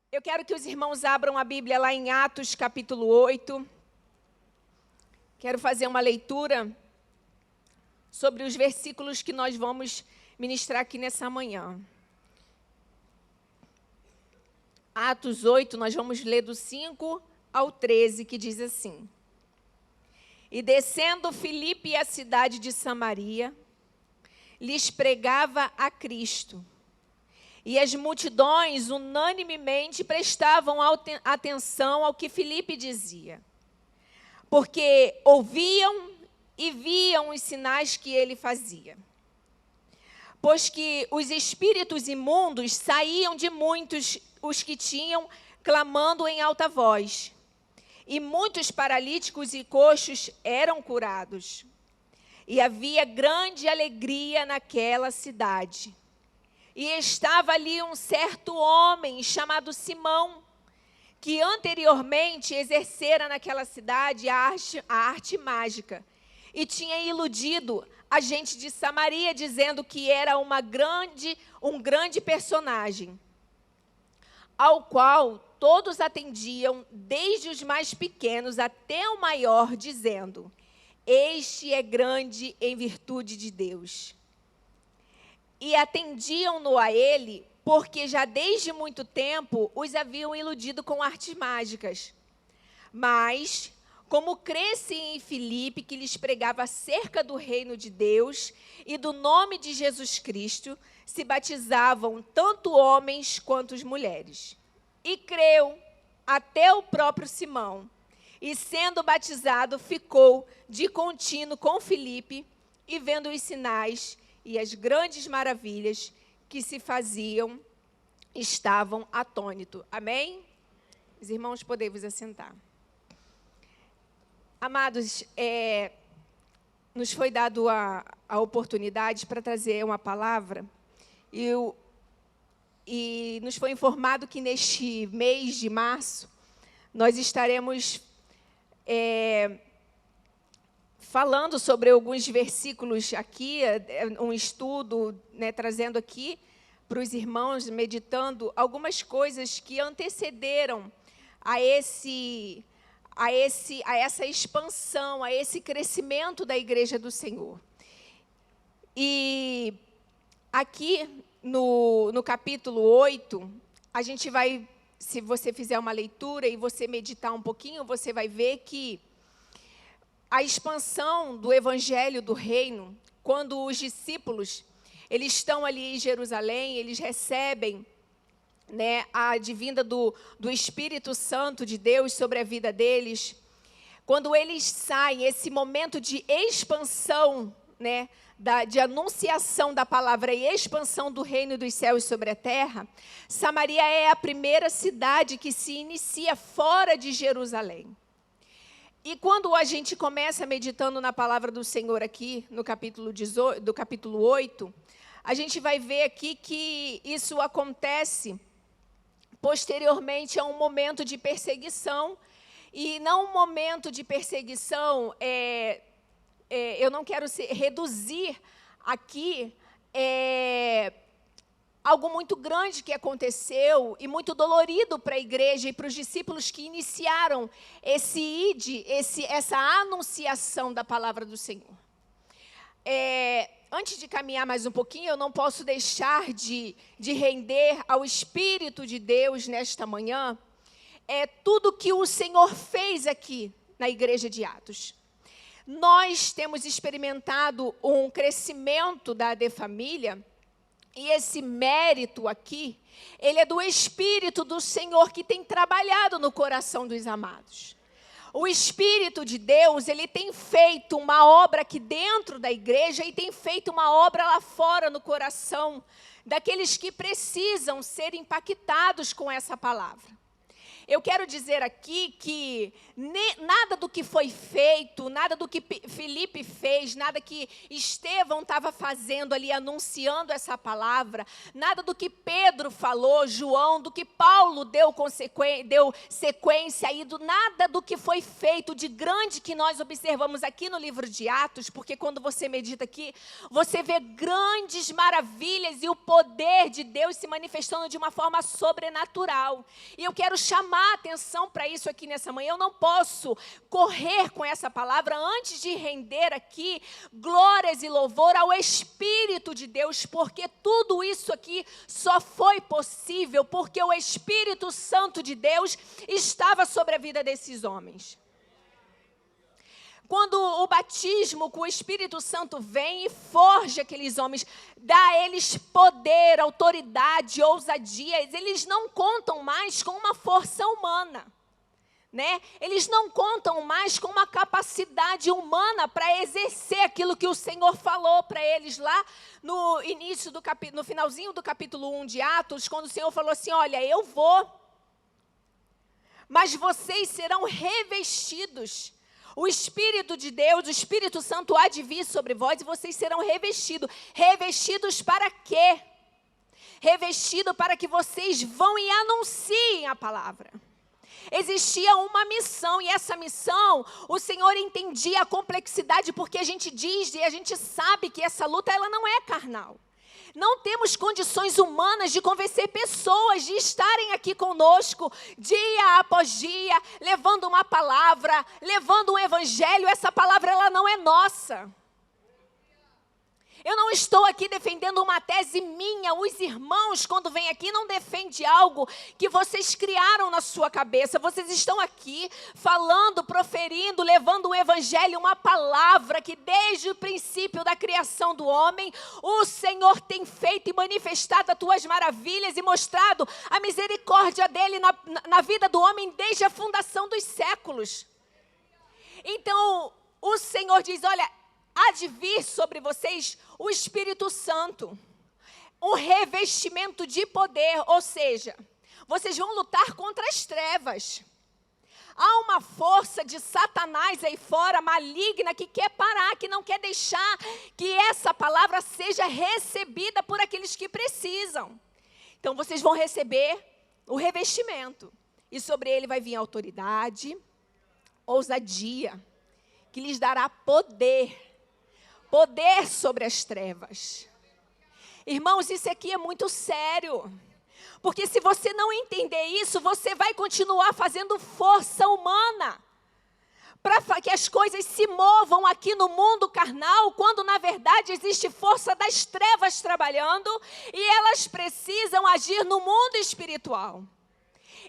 Eu quero que os irmãos abram a Bíblia lá em Atos, capítulo 8. Quero fazer uma leitura sobre os versículos que nós vamos ministrar aqui nessa manhã. Atos 8, nós vamos ler do 5 ao 13, que diz assim: E descendo Filipe à cidade de Samaria, lhes pregava a Cristo. E as multidões unanimemente prestavam atenção ao que Filipe dizia, porque ouviam e viam os sinais que ele fazia. Pois que os espíritos imundos saíam de muitos os que tinham, clamando em alta voz. E muitos paralíticos e coxos eram curados. E havia grande alegria naquela cidade. E estava ali um certo homem chamado Simão, que anteriormente exercera naquela cidade a arte mágica, e tinha iludido a gente de Samaria, dizendo que era um grande personagem, ao qual todos atendiam, desde os mais pequenos até o maior, dizendo: Este é grande em virtude de Deus. E atendiam-no a ele, porque já desde muito tempo os haviam iludido com artes mágicas. Mas, como crescem em Filipe, que lhes pregava acerca do reino de Deus e do nome de Jesus Cristo, se batizavam tanto homens quanto mulheres. E creu até o próprio Simão, e sendo batizado, ficou de contínuo com Filipe, e vendo os sinais e as grandes maravilhas que se faziam, estavam atônitos. Amém? Os irmãos, podem vos assentar. Amados, nos foi dado a oportunidade para trazer uma palavra, e nos foi informado que neste mês de março, nós estaremos falando sobre alguns versículos aqui, um estudo, trazendo aqui para os irmãos, meditando algumas coisas que antecederam a essa expansão, a esse crescimento da Igreja do Senhor. E aqui no capítulo 8, a gente vai, se você fizer uma leitura e você meditar um pouquinho, você vai ver que a expansão do Evangelho do Reino, quando os discípulos, eles estão ali em Jerusalém, eles recebem a advinda do Espírito Santo de Deus sobre a vida deles. Quando eles saem, esse momento de expansão, de anunciação da palavra e expansão do reino dos céus sobre a terra, Samaria é a primeira cidade que se inicia fora de Jerusalém. E quando a gente começa meditando na palavra do Senhor aqui, no capítulo 8, a gente vai ver aqui que isso acontece posteriormente a um momento de perseguição, e não um momento de perseguição, eu não quero reduzir aqui algo muito grande que aconteceu e muito dolorido para a igreja e para os discípulos que iniciaram essa anunciação da palavra do Senhor. Antes de caminhar mais um pouquinho, eu não posso deixar de render ao Espírito de Deus nesta manhã tudo que o Senhor fez aqui na igreja de Atos. Nós temos experimentado um crescimento da AD Família, e esse mérito aqui, ele é do Espírito do Senhor que tem trabalhado no coração dos amados. O Espírito de Deus, ele tem feito uma obra aqui dentro da igreja e tem feito uma obra lá fora no coração daqueles que precisam ser impactados com essa palavra. eu quero dizer aqui que nada do que foi feito, nada do que Filipe fez, nada que Estevão estava fazendo ali, anunciando essa palavra, nada do que Pedro falou, João, do que Paulo deu sequência aí, nada do que foi feito de grande que nós observamos aqui no livro de Atos, porque quando você medita aqui, você vê grandes maravilhas e o poder de Deus se manifestando de uma forma sobrenatural. E eu quero chamar a atenção para isso aqui nessa manhã. Eu não posso correr com essa palavra antes de render aqui glórias e louvor ao Espírito de Deus, porque tudo isso aqui só foi possível porque o Espírito Santo de Deus estava sobre a vida desses homens. Quando o batismo com o Espírito Santo vem e forja aqueles homens, dá a eles poder, autoridade, ousadia, eles não contam mais com uma força humana, né? Eles não contam mais com uma capacidade humana para exercer aquilo que o Senhor falou para eles lá no início no finalzinho do capítulo 1 de Atos, quando o Senhor falou assim: olha, eu vou, mas vocês serão revestidos. O Espírito de Deus, o Espírito Santo há de vir sobre vós e vocês serão revestidos. Revestidos para quê? Revestido para que vocês vão e anunciem a palavra. Existia uma missão, e essa missão, o Senhor entendia a complexidade, porque a gente diz e a gente sabe que essa luta ela não é carnal. Não temos condições humanas de convencer pessoas de estarem aqui conosco dia após dia, levando uma palavra, levando um evangelho. Essa palavra ela não é nossa. Eu não estou aqui defendendo uma tese minha. Os irmãos, quando vêm aqui, não defendem algo que vocês criaram na sua cabeça. Vocês estão aqui falando, proferindo, levando um evangelho, uma palavra que desde o princípio da criação do homem, o Senhor tem feito e manifestado as tuas maravilhas e mostrado a misericórdia dele na vida do homem desde a fundação dos séculos. Então, o Senhor diz, olha, há de vir sobre vocês o Espírito Santo, um revestimento de poder, ou seja, vocês vão lutar contra as trevas. Há uma força de Satanás aí fora, maligna, que quer parar, que não quer deixar que essa palavra seja recebida por aqueles que precisam. Então, vocês vão receber o revestimento, e sobre ele vai vir autoridade, ousadia, que lhes dará poder sobre as trevas. Irmãos, isso aqui é muito sério. Porque se você não entender isso, você vai continuar fazendo força humana para que as coisas se movam aqui no mundo carnal, quando na verdade existe força das trevas trabalhando e elas precisam agir no mundo espiritual.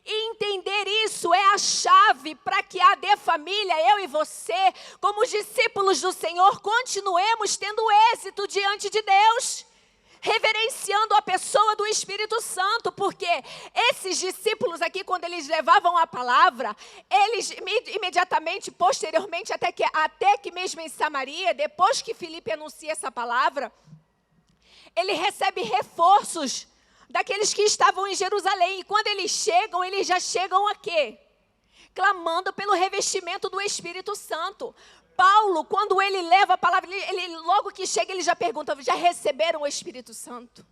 E entender isso é a chave para que a de família, eu e você, como os discípulos do Senhor, continuemos tendo êxito diante de Deus, reverenciando a pessoa do Espírito Santo, porque esses discípulos aqui, quando eles levavam a palavra, eles imediatamente, posteriormente, até que mesmo em Samaria, depois que Filipe anuncia essa palavra, ele recebe reforços daqueles que estavam em Jerusalém. E quando eles já chegam a quê? Clamando pelo revestimento do Espírito Santo. Paulo, quando ele leva a palavra, ele logo que chega, ele já pergunta, já receberam o Espírito Santo?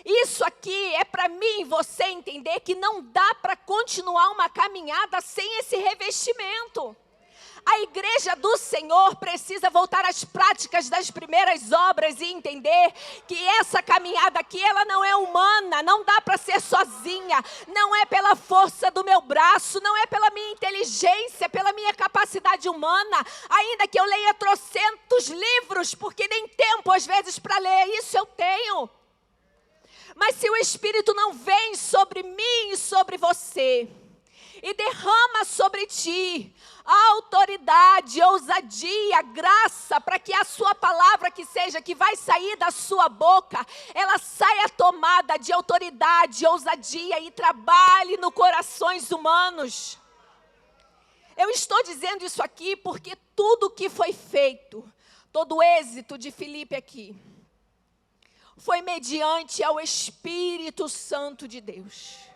Isso aqui é para mim e você entender que não dá para continuar uma caminhada sem esse revestimento. A igreja do Senhor precisa voltar às práticas das primeiras obras e entender que essa caminhada aqui, ela não é humana, não dá para ser sozinha, não é pela força do meu braço, não é pela minha inteligência, pela minha capacidade humana, ainda que eu leia trocentos livros, porque nem tempo às vezes para ler isso eu tenho. Mas se o Espírito não vem sobre mim e sobre você, e derrama sobre ti autoridade, ousadia, graça, para que a sua palavra que vai sair da sua boca, ela saia tomada de autoridade, ousadia e trabalhe no corações humanos. Eu estou dizendo isso aqui porque tudo que foi feito, todo o êxito de Filipe aqui, foi mediante ao Espírito Santo de Deus.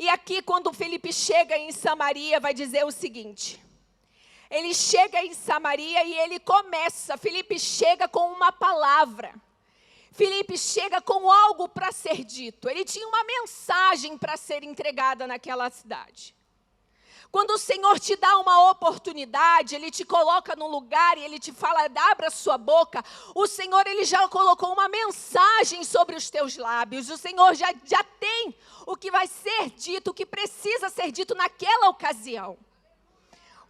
E aqui, quando Filipe chega em Samaria, vai dizer o seguinte. Ele chega em Samaria e ele começa. Filipe chega com uma palavra. Filipe chega com algo para ser dito. Ele tinha uma mensagem para ser entregada naquela cidade. Quando o Senhor te dá uma oportunidade, Ele te coloca num lugar e Ele te fala, abra a sua boca, o Senhor, Ele já colocou uma mensagem sobre os teus lábios. O Senhor já tem o que vai ser dito, o que precisa ser dito naquela ocasião.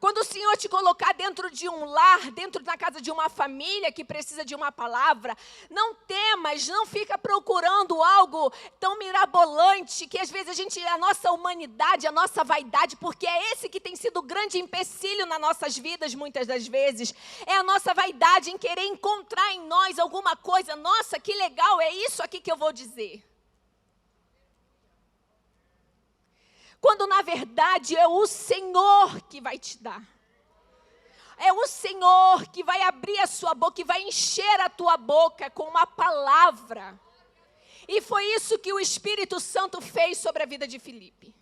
Quando o Senhor te colocar dentro de um lar, dentro da casa de uma família que precisa de uma palavra, não temas, não fica procurando algo tão mirabolante, que às vezes a nossa humanidade, a nossa vaidade, porque é esse que tem sido o grande empecilho nas nossas vidas, muitas das vezes, é a nossa vaidade em querer encontrar em nós alguma coisa. Nossa, que legal, é isso aqui que eu vou dizer. Quando na verdade é o Senhor que vai te dar. É o Senhor que vai abrir a sua boca e vai encher a tua boca com uma palavra. E foi isso que o Espírito Santo fez sobre a vida de Filipe.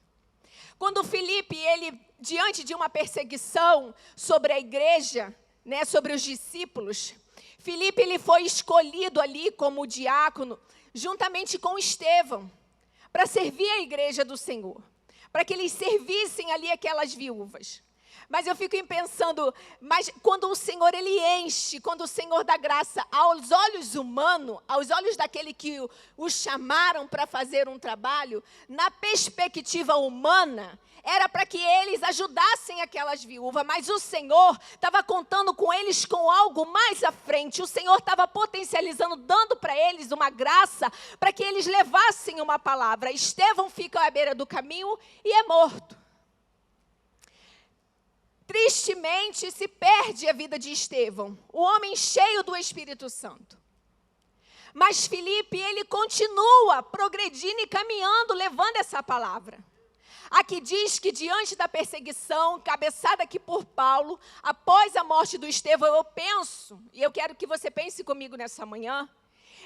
Quando Filipe, ele, diante de uma perseguição sobre a igreja, né, sobre os discípulos, Filipe, ele foi escolhido ali como diácono, juntamente com Estevão, para servir a igreja do Senhor. Para que eles servissem ali aquelas viúvas. Mas eu fico pensando, mas quando o Senhor, Ele enche, quando o Senhor dá graça aos olhos humanos, aos olhos daquele que os chamaram para fazer um trabalho, na perspectiva humana, era para que eles ajudassem aquelas viúvas, mas o Senhor estava contando com eles com algo mais à frente. O Senhor estava potencializando, dando para eles uma graça, para que eles levassem uma palavra. Estevão fica à beira do caminho e é morto. Tristemente se perde a vida de Estevão, o homem cheio do Espírito Santo. Mas Filipe, ele continua progredindo e caminhando, levando essa palavra. Aqui diz que diante da perseguição, cabeçada aqui por Paulo, após a morte do Estevão, eu penso, e eu quero que você pense comigo nessa manhã,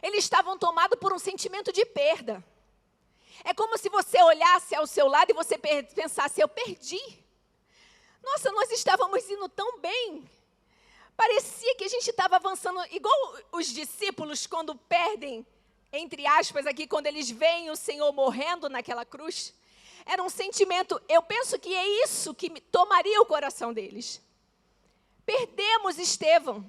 eles estavam tomados por um sentimento de perda. É como se você olhasse ao seu lado e você pensasse, eu perdi. Nossa, nós estávamos indo tão bem. Parecia que a gente estava avançando, igual os discípulos quando perdem, entre aspas aqui, quando eles veem o Senhor morrendo naquela cruz. Era um sentimento, eu penso que é isso que tomaria o coração deles. Perdemos Estevão.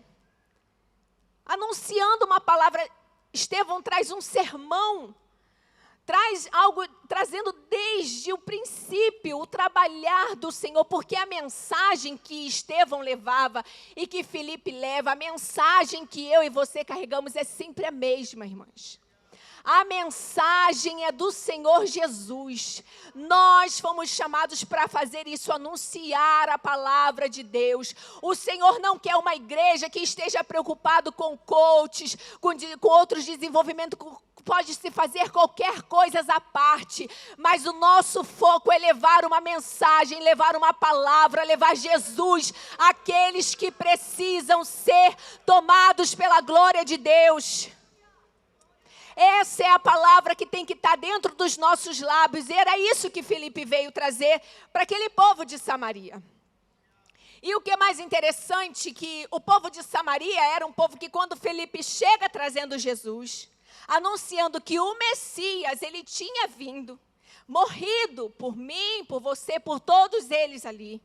Anunciando uma palavra, Estevão traz um sermão, traz algo, trazendo desde o princípio o trabalhar do Senhor, porque a mensagem que Estevão levava e que Filipe leva, a mensagem que eu e você carregamos é sempre a mesma, irmãs. A mensagem é do Senhor Jesus. Nós fomos chamados para fazer isso, anunciar a palavra de Deus. O Senhor não quer uma igreja que esteja preocupado com coaches, com outros desenvolvimentos. Pode-se fazer qualquer coisa à parte, mas o nosso foco é levar uma mensagem, levar uma palavra, levar Jesus àqueles que precisam ser tomados pela glória de Deus. Essa é a palavra que tem que estar dentro dos nossos lábios. E era isso que Filipe veio trazer para aquele povo de Samaria. E o que é mais interessante, que o povo de Samaria era um povo que quando Filipe chega trazendo Jesus, anunciando que o Messias, ele tinha vindo, morrido por mim, por você, por todos eles ali.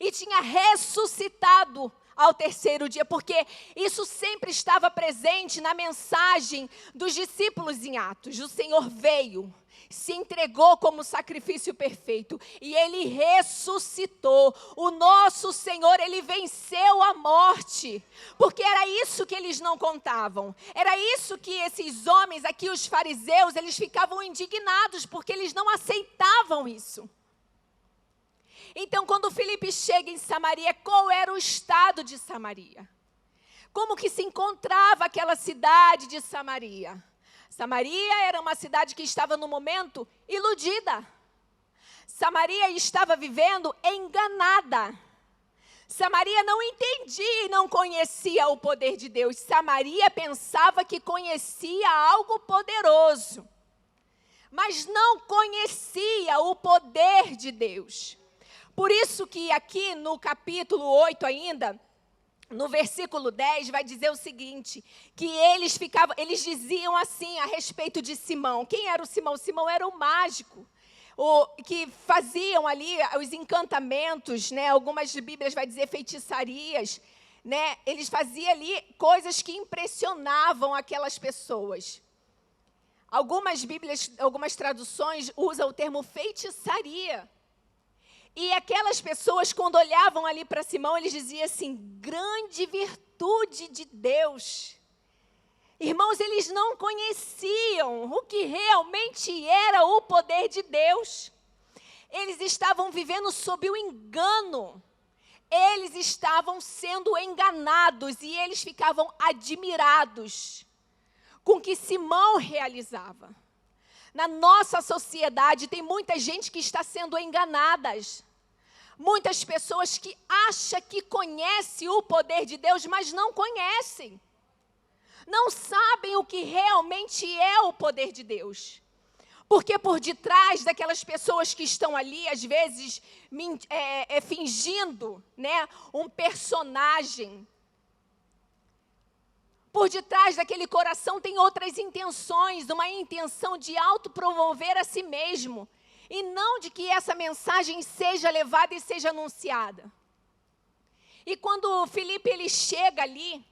E tinha ressuscitado ao terceiro dia, porque isso sempre estava presente na mensagem dos discípulos em Atos. O Senhor veio, se entregou como sacrifício perfeito e Ele ressuscitou. O nosso Senhor, Ele venceu a morte, porque era isso que eles não contavam. Era isso que esses homens aqui, os fariseus, eles ficavam indignados, porque eles não aceitavam isso. Então, quando Filipe chega em Samaria, qual era o estado de Samaria? Como que se encontrava aquela cidade de Samaria? Samaria era uma cidade que estava no momento iludida. Samaria estava vivendo enganada. Samaria não entendia e não conhecia o poder de Deus. Samaria pensava que conhecia algo poderoso. mas não conhecia o poder de Deus. Por isso que aqui no capítulo 8 ainda, no versículo 10, vai dizer o seguinte, que eles diziam assim a respeito de Simão. Quem era o Simão? Simão era o mágico, que faziam ali os encantamentos, né? Algumas Bíblias vai dizer feitiçarias, né? Eles faziam ali coisas que impressionavam aquelas pessoas. Algumas Bíblias, algumas traduções usam o termo feitiçaria. E aquelas pessoas, quando olhavam ali para Simão, eles diziam assim, grande virtude de Deus. Irmãos, eles não conheciam o que realmente era o poder de Deus. Eles estavam vivendo sob o engano. Eles estavam sendo enganados e eles ficavam admirados com o que Simão realizava. Na nossa sociedade tem muita gente que está sendo enganadas. Muitas pessoas que acham que conhecem o poder de Deus, mas não conhecem. Não sabem o que realmente é o poder de Deus. Porque por detrás daquelas pessoas que estão ali, às vezes, fingindo, né, um personagem, por detrás daquele coração tem outras intenções, uma intenção de autopromover a si mesmo, e não de que essa mensagem seja levada e seja anunciada. E quando Filipe ele chega ali,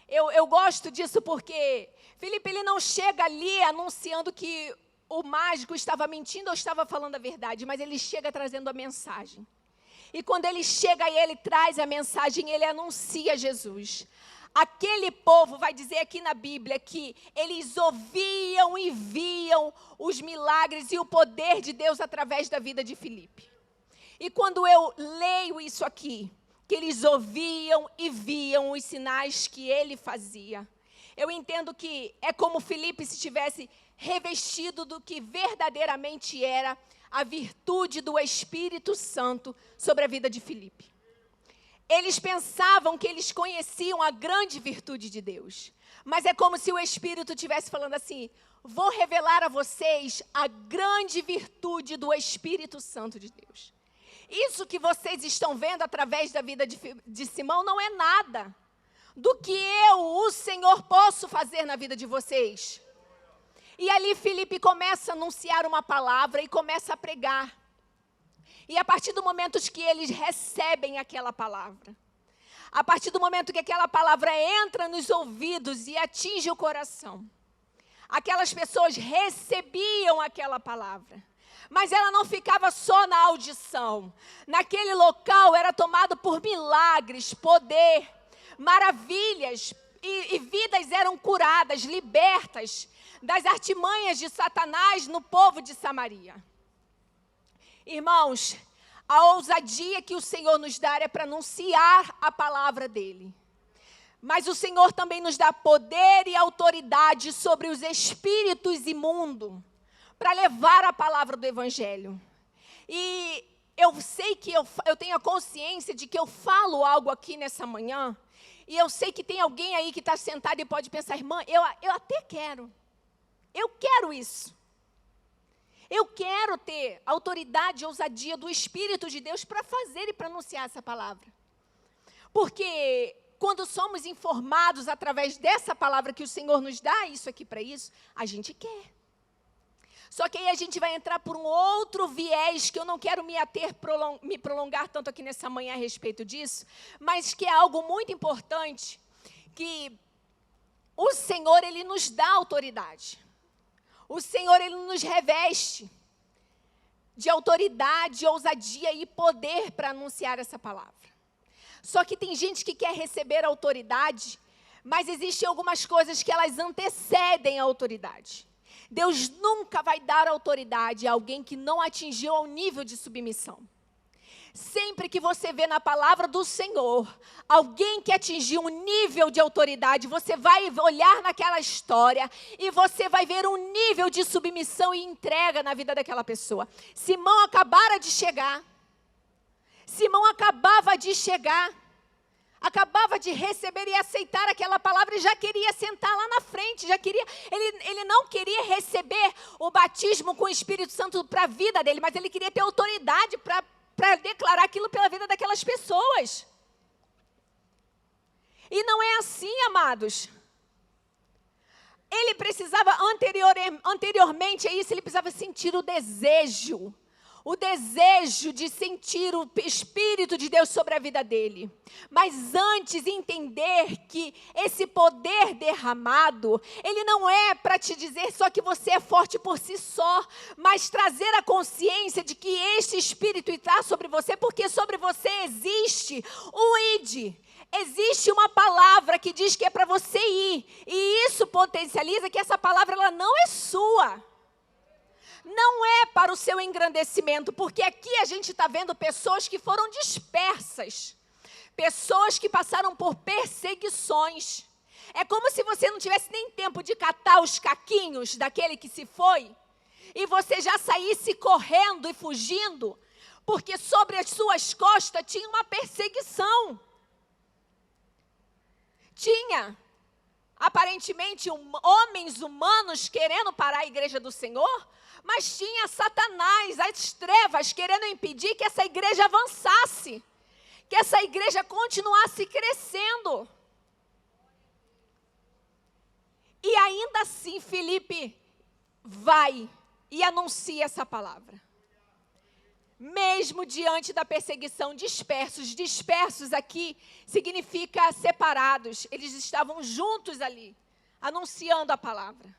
eu gosto disso porque Filipe ele não chega ali anunciando que o mágico estava mentindo ou estava falando a verdade, mas ele chega trazendo a mensagem. E quando ele chega e ele traz a mensagem, ele anuncia Jesus. Aquele povo, vai dizer aqui na Bíblia, que eles ouviam e viam os milagres e o poder de Deus através da vida de Filipe. E quando eu leio isso aqui, que eles ouviam e viam os sinais que ele fazia, eu entendo que é como Filipe se tivesse revestido do que verdadeiramente era a virtude do Espírito Santo sobre a vida de Filipe. Eles pensavam que eles conheciam a grande virtude de Deus. Mas é como se o Espírito estivesse falando assim, vou revelar a vocês a grande virtude do Espírito Santo de Deus. Isso que vocês estão vendo através da vida de Simão não é nada do que eu, o Senhor, posso fazer na vida de vocês. E ali Filipe começa a anunciar uma palavra e começa a pregar. E a partir do momento que eles recebem aquela palavra, a partir do momento que aquela palavra entra nos ouvidos e atinge o coração, aquelas pessoas recebiam aquela palavra. Mas ela não ficava só na audição. Naquele local era tomado por milagres, poder, maravilhas, e vidas eram curadas, libertas das artimanhas de Satanás no povo de Samaria. Irmãos, a ousadia que o Senhor nos dá é para anunciar a palavra dEle. Mas o Senhor também nos dá poder e autoridade sobre os espíritos imundos para levar a palavra do Evangelho. E eu sei que eu tenho a consciência de que eu falo algo aqui nessa manhã, e eu sei que tem alguém aí que está sentado e pode pensar, irmã, eu até quero. Eu quero isso. Eu quero ter autoridade e ousadia do Espírito de Deus para fazer e para anunciar essa palavra. Porque quando somos informados através dessa palavra que o Senhor nos dá, isso aqui para isso, a gente quer. Só que aí a gente vai entrar por um outro viés que eu não quero me prolongar tanto aqui nessa manhã a respeito disso, mas que é algo muito importante, que o Senhor, Ele nos dá autoridade. O Senhor, Ele nos reveste de autoridade, ousadia e poder para anunciar essa palavra. Só que tem gente que quer receber autoridade, mas existem algumas coisas que elas antecedem a autoridade. Deus nunca vai dar autoridade a alguém que não atingiu ao nível de submissão. Sempre que você vê na palavra do Senhor alguém que atingiu um nível de autoridade, você vai olhar naquela história e você vai ver um nível de submissão e entrega na vida daquela pessoa. Simão acabava de chegar. acabava de receber e aceitar aquela palavra e já queria sentar lá na frente, ele não queria receber o batismo com o Espírito Santo para a vida dele, mas ele queria ter autoridade para declarar aquilo pela vida daquelas pessoas. E não é assim, amados. Ele precisava, anteriormente a isso, ele precisava sentir o desejo de sentir o Espírito de Deus sobre a vida dele. Mas antes, entender que esse poder derramado, ele não é para te dizer só que você é forte por si só, mas trazer a consciência de que este Espírito está sobre você, porque sobre você existe o ID. Existe uma palavra que diz que é para você ir, e isso potencializa que essa palavra ela não é sua. Não é para o seu engrandecimento, porque aqui a gente está vendo pessoas que foram dispersas, pessoas que passaram por perseguições. É como se você não tivesse nem tempo de catar os caquinhos daquele que se foi, e você já saísse correndo e fugindo, porque sobre as suas costas tinha uma perseguição. Tinha, aparentemente, homens humanos querendo parar a igreja do Senhor, mas tinha Satanás, as trevas, querendo impedir que essa igreja avançasse, que essa igreja continuasse crescendo. E ainda assim, Filipe vai e anuncia essa palavra. Mesmo diante da perseguição, dispersos aqui significa separados. Eles estavam juntos ali, anunciando a palavra.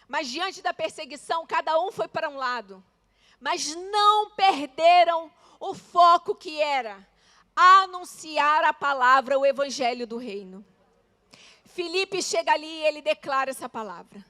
Mas diante da perseguição, cada um foi para um lado. Mas não perderam o foco que era anunciar a palavra, o evangelho do reino. Filipe chega ali e ele declara essa palavra.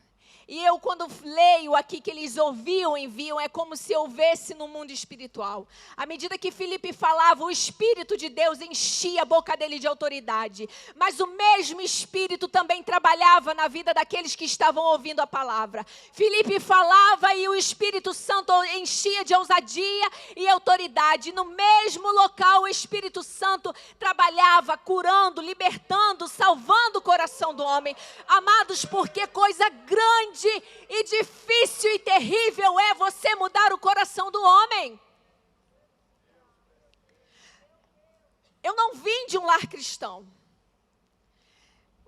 E eu, quando leio aqui que eles enviam, é como se eu visse no mundo espiritual. À medida que Filipe falava, o Espírito de Deus enchia a boca dele de autoridade. Mas o mesmo Espírito também trabalhava na vida daqueles que estavam ouvindo a palavra. Filipe falava e o Espírito Santo enchia de ousadia e autoridade. No mesmo local, o Espírito Santo trabalhava, curando, libertando, salvando o coração do homem. Amados, porque coisa grande e difícil e terrível é você mudar o coração do homem. Eu não vim de um lar cristão.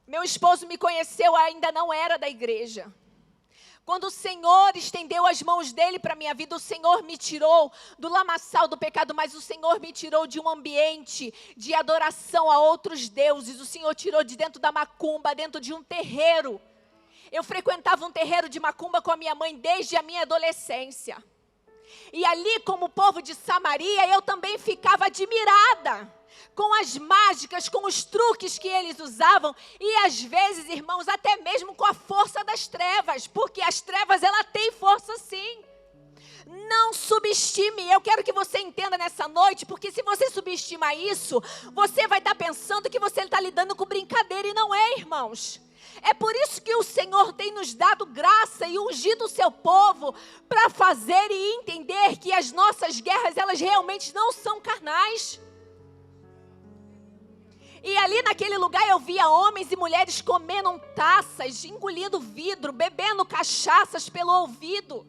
Meu esposo me conheceu, ainda não era da igreja. Quando o Senhor estendeu as mãos dele para a minha vida, o Senhor me tirou do lamaçal do pecado, mas o Senhor me tirou de um ambiente de adoração a outros deuses. O Senhor tirou de dentro da macumba, dentro de um terreiro. Eu frequentava um terreiro de macumba com a minha mãe desde a minha adolescência. E ali, como o povo de Samaria, eu também ficava admirada com as mágicas, com os truques que eles usavam. E às vezes, irmãos, até mesmo com a força das trevas. Porque as trevas, ela tem força sim. Não subestime, eu quero que você entenda nessa noite, porque se você subestima isso, você vai estar pensando que você está lidando com brincadeira e não é, irmãos. É por isso que o Senhor tem nos dado graça e ungido o seu povo para fazer e entender que as nossas guerras, elas realmente não são carnais. E ali naquele lugar eu via homens e mulheres comendo taças, engolindo vidro, bebendo cachaças pelo ouvido.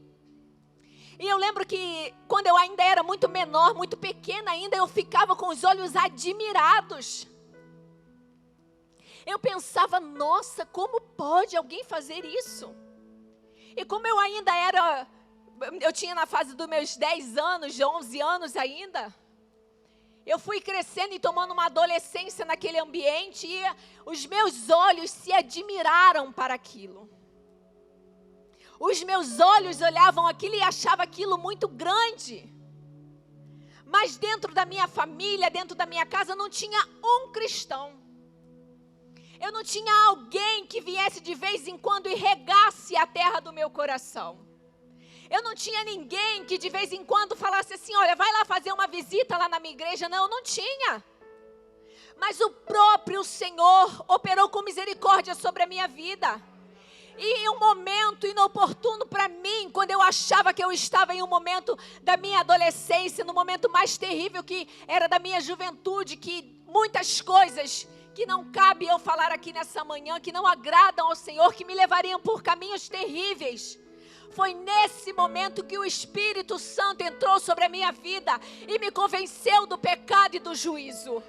E eu lembro que quando eu ainda era muito menor, muito pequena ainda, eu ficava com os olhos admirados. Eu pensava, nossa, como pode alguém fazer isso? E como eu ainda eu tinha na fase dos meus 10 anos, de 11 anos ainda, eu fui crescendo e tomando uma adolescência naquele ambiente e os meus olhos se admiraram para aquilo. Os meus olhos olhavam aquilo e achavam aquilo muito grande. Mas dentro da minha família, dentro da minha casa, não tinha um cristão. Eu não tinha alguém que viesse de vez em quando e regasse a terra do meu coração. Eu não tinha ninguém que de vez em quando falasse assim, olha, vai lá fazer uma visita lá na minha igreja. Não, eu não tinha. Mas o próprio Senhor operou com misericórdia sobre a minha vida. E em um momento inoportuno para mim, quando eu achava que eu estava em um momento da minha adolescência, no momento mais terrível que era da minha juventude, que muitas coisas que não cabe eu falar aqui nessa manhã, que não agradam ao Senhor, que me levariam por caminhos terríveis. Foi nesse momento que o Espírito Santo entrou sobre a minha vida e me convenceu do pecado e do juízo.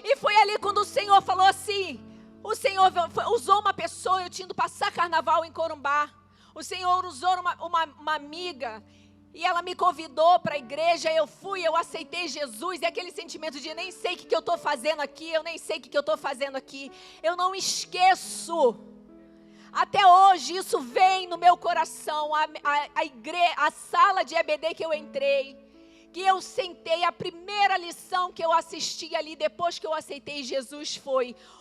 E foi ali quando o Senhor falou assim, o Senhor usou uma pessoa, eu tinha ido passar carnaval em Corumbá. O Senhor usou uma amiga e ela me convidou para a igreja, eu fui, eu aceitei Jesus. E aquele sentimento de nem sei o que eu estou fazendo aqui, eu nem sei o que eu estou fazendo aqui. Eu não esqueço. Até hoje isso vem no meu coração, a sala de EBD que eu entrei, que eu sentei, a primeira lição que eu assisti ali, depois que eu aceitei Jesus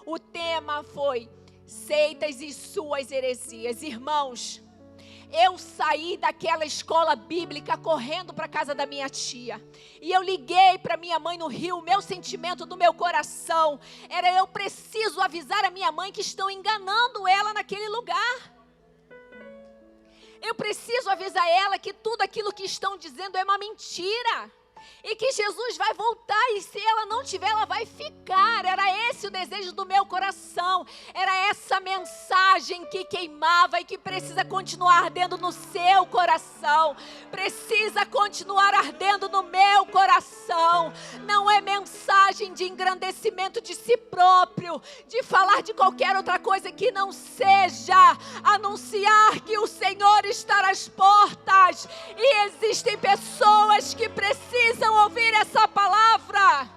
o tema foi seitas e suas heresias. Irmãos, eu saí daquela escola bíblica correndo para a casa da minha tia. E eu liguei para minha mãe no Rio. O meu sentimento do meu coração era: eu preciso avisar a minha mãe que estão enganando ela naquele lugar. Eu preciso avisar ela que tudo aquilo que estão dizendo é uma mentira. E que Jesus vai voltar, e se ela não tiver, ela vai ficar. Era esse o desejo do meu coração. Era essa mensagem que queimava e que precisa continuar ardendo no seu coração. Precisa continuar ardendo no meu coração. Não é mensagem de engrandecimento de si próprio, de falar de qualquer outra coisa que não seja anunciar que o Senhor está às portas. E existem pessoas que precisam ouvir essa palavra.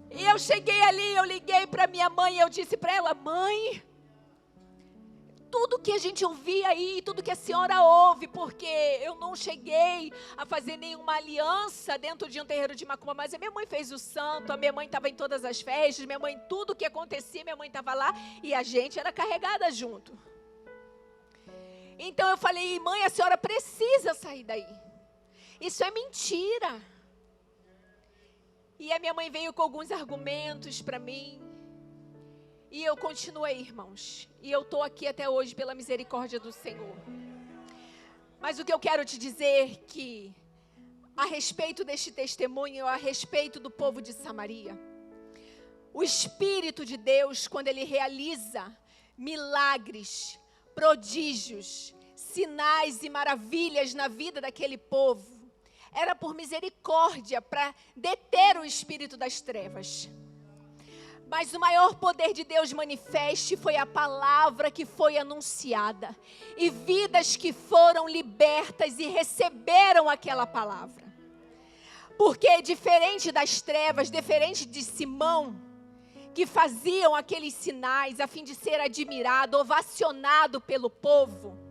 E eu cheguei ali, eu liguei para minha mãe e eu disse para ela: mãe, tudo que a gente ouvia aí, tudo que a senhora ouve, porque eu não cheguei a fazer nenhuma aliança dentro de um terreiro de macumba, mas a minha mãe fez o santo, a minha mãe estava em todas as festas, minha mãe, tudo que acontecia, minha mãe estava lá e a gente era carregada junto. Então eu falei: mãe, a senhora precisa sair daí. Isso é mentira. E a minha mãe veio com alguns argumentos para mim. E eu continuei, irmãos. E eu estou aqui até hoje pela misericórdia do Senhor. Mas o que eu quero te dizer que, a respeito deste testemunho, a respeito do povo de Samaria, o Espírito de Deus, quando Ele realiza milagres, prodígios, sinais e maravilhas na vida daquele povo, era por misericórdia, para deter o espírito das trevas. Mas o maior poder de Deus manifeste foi a palavra que foi anunciada, e vidas que foram libertas e receberam aquela palavra. Porque diferente das trevas, diferente de Simão, que faziam aqueles sinais a fim de ser admirado, ovacionado pelo povo,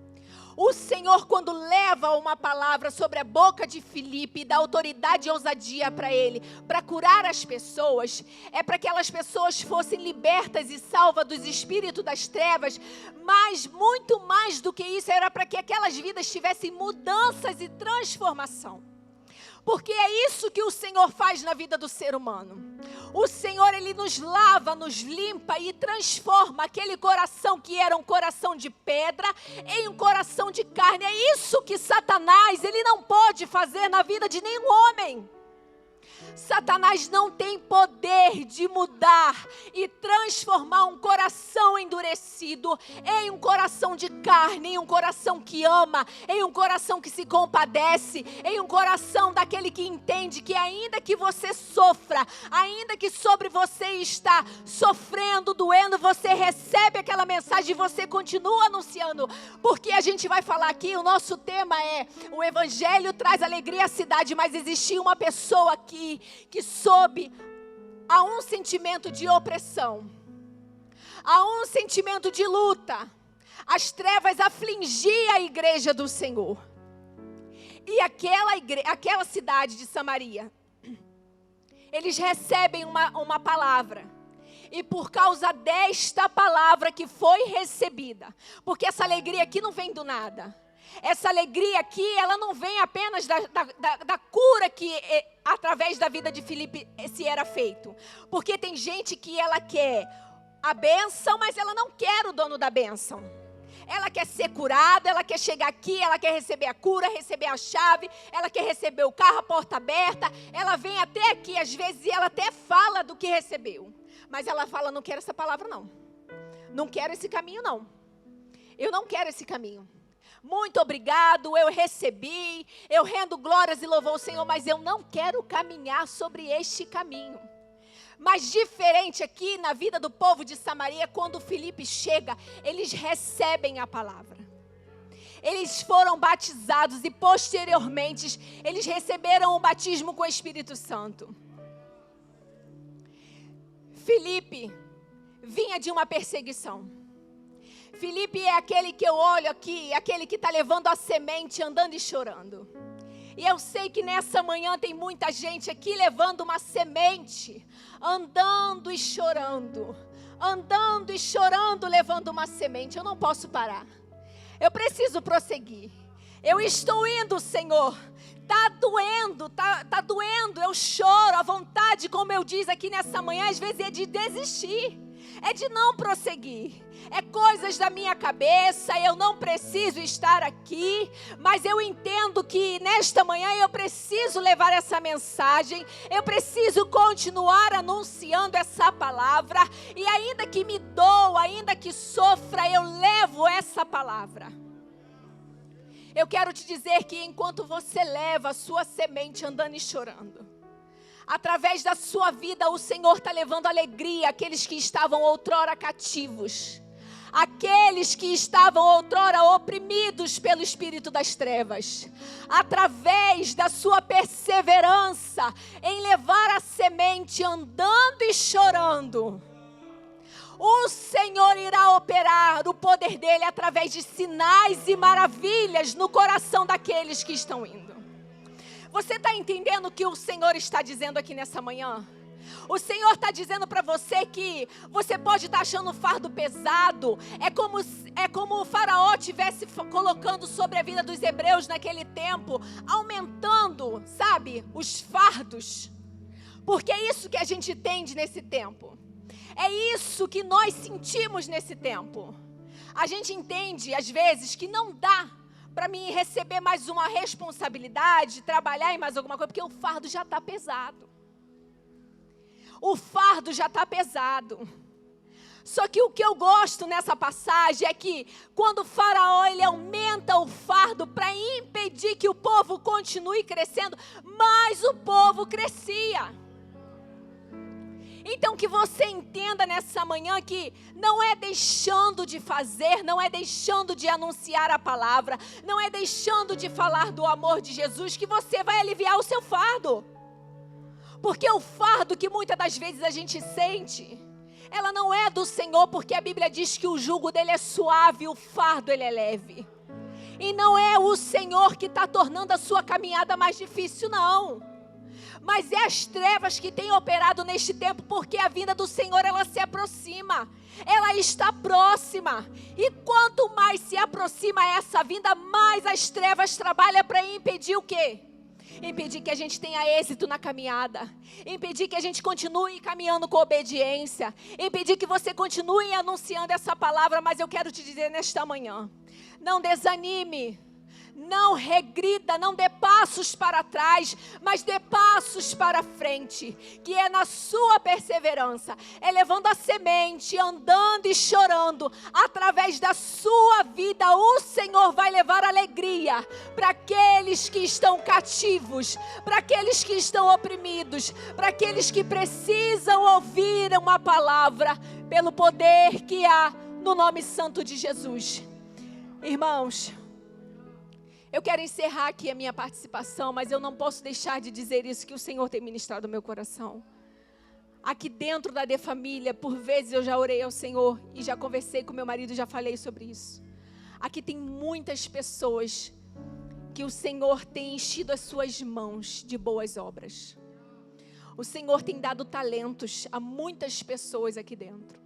o Senhor, quando leva uma palavra sobre a boca de Filipe e dá autoridade e ousadia para ele, para curar as pessoas, é para que aquelas pessoas fossem libertas e salvas dos espíritos das trevas, mas muito mais do que isso, era para que aquelas vidas tivessem mudanças e transformação. Porque é isso que o Senhor faz na vida do ser humano. O Senhor, Ele nos lava, nos limpa e transforma aquele coração que era um coração de pedra em um coração de carne. É isso que Satanás, ele não pode fazer na vida de nenhum homem. Satanás não tem poder de mudar e transformar um coração endurecido em um coração de carne, em um coração que ama, em um coração que se compadece, em um coração daquele que entende que ainda que você sofra, ainda que sobre você está sofrendo, doendo, você recebe aquela mensagem e você continua anunciando. Porque a gente vai falar aqui, o nosso tema é: o Evangelho traz alegria à cidade, mas existia uma pessoa aqui que sob a um sentimento de opressão, a um sentimento de luta, as trevas afligiam a igreja do Senhor. E aquela cidade de Samaria, eles recebem uma palavra. E por causa desta palavra que foi recebida, porque essa alegria aqui não vem do nada. Essa alegria aqui, ela não vem apenas da cura que através da vida de Filipe se era feito. Porque tem gente que ela quer a bênção, mas ela não quer o dono da bênção. Ela quer ser curada, ela quer chegar aqui, ela quer receber a cura, receber a chave, ela quer receber o carro, a porta aberta. Ela vem até aqui, às vezes, e ela até fala do que recebeu. Mas ela fala, não quero essa palavra não. Não quero esse caminho não. Eu não quero esse caminho. Muito obrigado, eu recebi, eu rendo glórias e louvor ao Senhor, mas eu não quero caminhar sobre este caminho. Mas diferente aqui na vida do povo de Samaria, quando Filipe chega, eles recebem a palavra. Eles foram batizados e posteriormente eles receberam o batismo com o Espírito Santo. Filipe vinha de uma perseguição. Filipe é aquele que eu olho aqui, aquele que está levando a semente, andando e chorando. E eu sei que nessa manhã tem muita gente aqui levando uma semente, andando e chorando, levando uma semente. Eu não posso parar. Eu preciso prosseguir. Eu estou indo, Senhor. Tá doendo, eu choro. A vontade, como eu disse aqui nessa manhã, às vezes é de desistir, é de não prosseguir. É coisas da minha cabeça, eu não preciso estar aqui, mas eu entendo que nesta manhã eu preciso levar essa mensagem, eu preciso continuar anunciando essa palavra, e ainda que me doa, ainda que sofra, eu levo essa palavra. Eu quero te dizer que enquanto você leva a sua semente andando e chorando, através da sua vida o Senhor está levando alegria àqueles que estavam outrora cativos, aqueles que estavam outrora oprimidos pelo espírito das trevas. Através da sua perseverança em levar a semente andando e chorando, o Senhor irá operar o poder dele através de sinais e maravilhas no coração daqueles que estão indo. Você está entendendo o que o Senhor está dizendo aqui nessa manhã? O Senhor está dizendo para você que você pode estar achando o fardo pesado. É como o faraó estivesse colocando sobre a vida dos hebreus naquele tempo, aumentando, sabe, os fardos. Porque é isso que a gente entende nesse tempo. É isso que nós sentimos nesse tempo. A gente entende, às vezes, que não dá para mim receber mais uma responsabilidade, trabalhar em mais alguma coisa, porque o fardo já está pesado. O fardo já está pesado. Só que o que eu gosto nessa passagem é que quando o faraó ele aumenta o fardo para impedir que o povo continue crescendo, mais o povo crescia. Então que você entenda nessa manhã que não é deixando de fazer, não é deixando de anunciar a palavra, não é deixando de falar do amor de Jesus que você vai aliviar o seu fardo. Porque o fardo que muitas das vezes a gente sente, ela não é do Senhor, porque a Bíblia diz que o jugo dele é suave, o fardo ele é leve. E não é o Senhor que está tornando a sua caminhada mais difícil, não. Mas é as trevas que têm operado neste tempo, porque a vinda do Senhor, ela se aproxima. Ela está próxima. E quanto mais se aproxima essa vinda, mais as trevas trabalham para impedir o quê? Impedir que a gente tenha êxito na caminhada. Impedir que a gente continue caminhando com obediência. Impedir que você continue anunciando essa palavra. Mas eu quero te dizer nesta manhã, não desanime. Não regrida, não dê passos para trás, mas dê passos para frente, que é na sua perseverança, é levando a semente, andando e chorando, através da sua vida, o Senhor vai levar alegria para aqueles que estão cativos, para aqueles que estão oprimidos, para aqueles que precisam ouvir uma palavra, pelo poder que há no nome santo de Jesus. Irmãos, eu quero encerrar aqui a minha participação, mas eu não posso deixar de dizer isso que o Senhor tem ministrado no meu coração. Aqui dentro da De Família, por vezes eu já orei ao Senhor e já conversei com meu marido e já falei sobre isso. Aqui tem muitas pessoas que o Senhor tem enchido as suas mãos de boas obras. O Senhor tem dado talentos a muitas pessoas aqui dentro.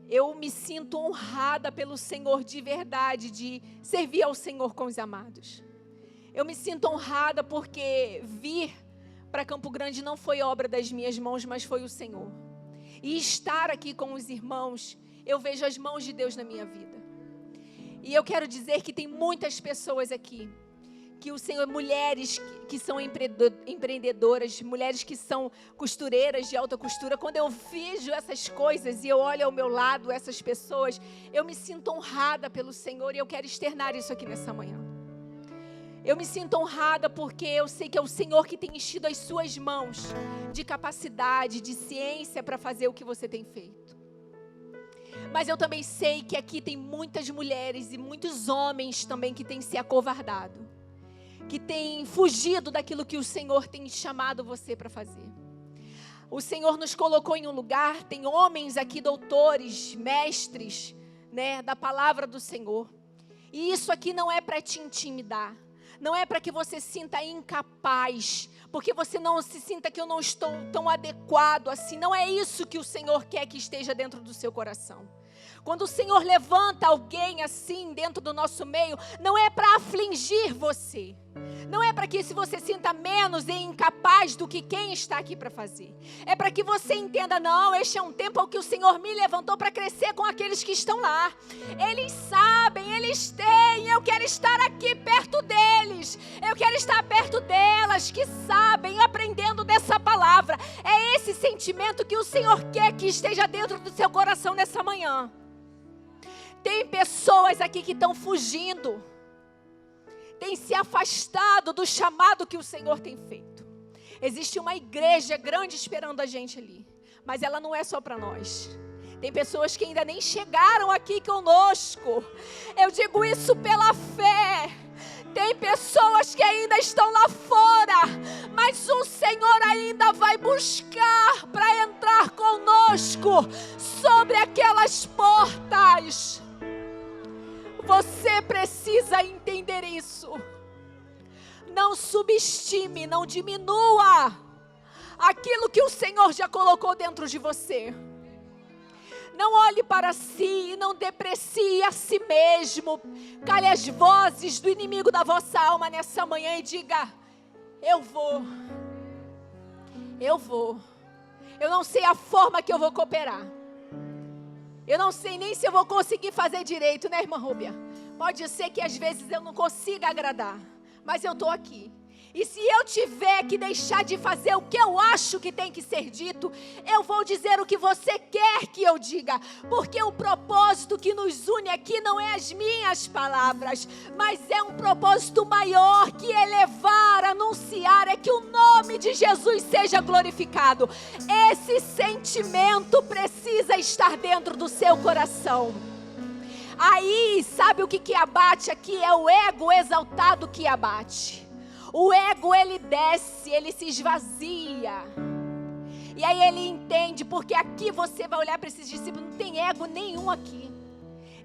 Eu me sinto honrada pelo Senhor de verdade, de servir ao Senhor com os amados. Eu me sinto honrada porque vir para Campo Grande não foi obra das minhas mãos, mas foi o Senhor. E estar aqui com os irmãos, eu vejo as mãos de Deus na minha vida. E eu quero dizer que tem muitas pessoas aqui, que o Senhor, mulheres que são empreendedoras, mulheres que são costureiras de alta costura, quando eu vejo essas coisas e eu olho ao meu lado essas pessoas, eu me sinto honrada pelo Senhor e eu quero externar isso aqui nessa manhã. Eu me sinto honrada porque eu sei que é o Senhor que tem enchido as suas mãos de capacidade, de ciência para fazer o que você tem feito. Mas eu também sei que aqui tem muitas mulheres e muitos homens também que têm se acovardado, que têm fugido daquilo que o Senhor tem chamado você para fazer. O Senhor nos colocou em um lugar, tem homens aqui, doutores, mestres, né, da palavra do Senhor. E isso aqui não é para te intimidar. Não é para que você sinta incapaz, porque você não se sinta que eu não estou tão adequado assim. Não é isso que o Senhor quer que esteja dentro do seu coração. Quando o Senhor levanta alguém assim dentro do nosso meio, não é para afligir você. Não é para que se você sinta menos e incapaz do que quem está aqui para fazer. É para que você entenda, não, este é um tempo ao que o Senhor me levantou para crescer com aqueles que estão lá. Eles sabem, eles têm, eu quero estar aqui perto deles. Eu quero estar perto delas que sabem, aprendendo dessa palavra. É esse sentimento que o Senhor quer que esteja dentro do seu coração nessa manhã. Tem pessoas aqui que estão fugindo, tem se afastado do chamado que o Senhor tem feito. Existe uma igreja grande esperando a gente ali, mas ela não é só para nós. Tem pessoas que ainda nem chegaram aqui conosco. Eu digo isso pela fé. Tem pessoas que ainda estão lá fora, mas o Senhor ainda vai buscar para entrar conosco sobre aquelas portas. Você precisa entender isso. Não subestime, não diminua aquilo que o Senhor já colocou dentro de você. Não olhe para si e não deprecie a si mesmo. Cale as vozes do inimigo da vossa alma nessa manhã e diga: eu vou. Eu não sei a forma que eu vou cooperar. Eu não sei nem se eu vou conseguir fazer direito, né, irmã Rúbia? Pode ser que às vezes eu não consiga agradar, mas eu estou aqui. E se eu tiver que deixar de fazer o que eu acho que tem que ser dito, eu vou dizer o que você quer que eu diga. Porque o propósito que nos une aqui não é as minhas palavras, mas é um propósito maior, que é levar, anunciar, é que o nome de Jesus seja glorificado. Esse sentimento precisa estar dentro do seu coração. Aí, sabe o que abate aqui? É o ego exaltado que abate. O ego, ele desce, ele se esvazia. E aí ele entende, porque aqui você vai olhar para esses discípulos, não tem ego nenhum aqui.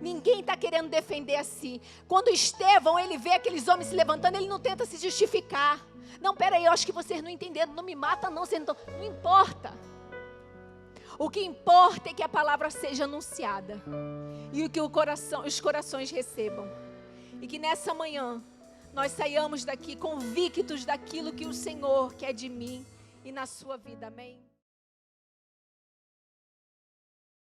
Ninguém está querendo defender a si. Quando Estevão, ele vê aqueles homens se levantando, ele não tenta se justificar. Não, peraí, eu acho que vocês não entenderam, não me mata não, vocês não importa. O que importa é que a palavra seja anunciada. E que os corações recebam. E que nessa manhã nós saiamos daqui convictos daquilo que o Senhor quer de mim e na sua vida. Amém?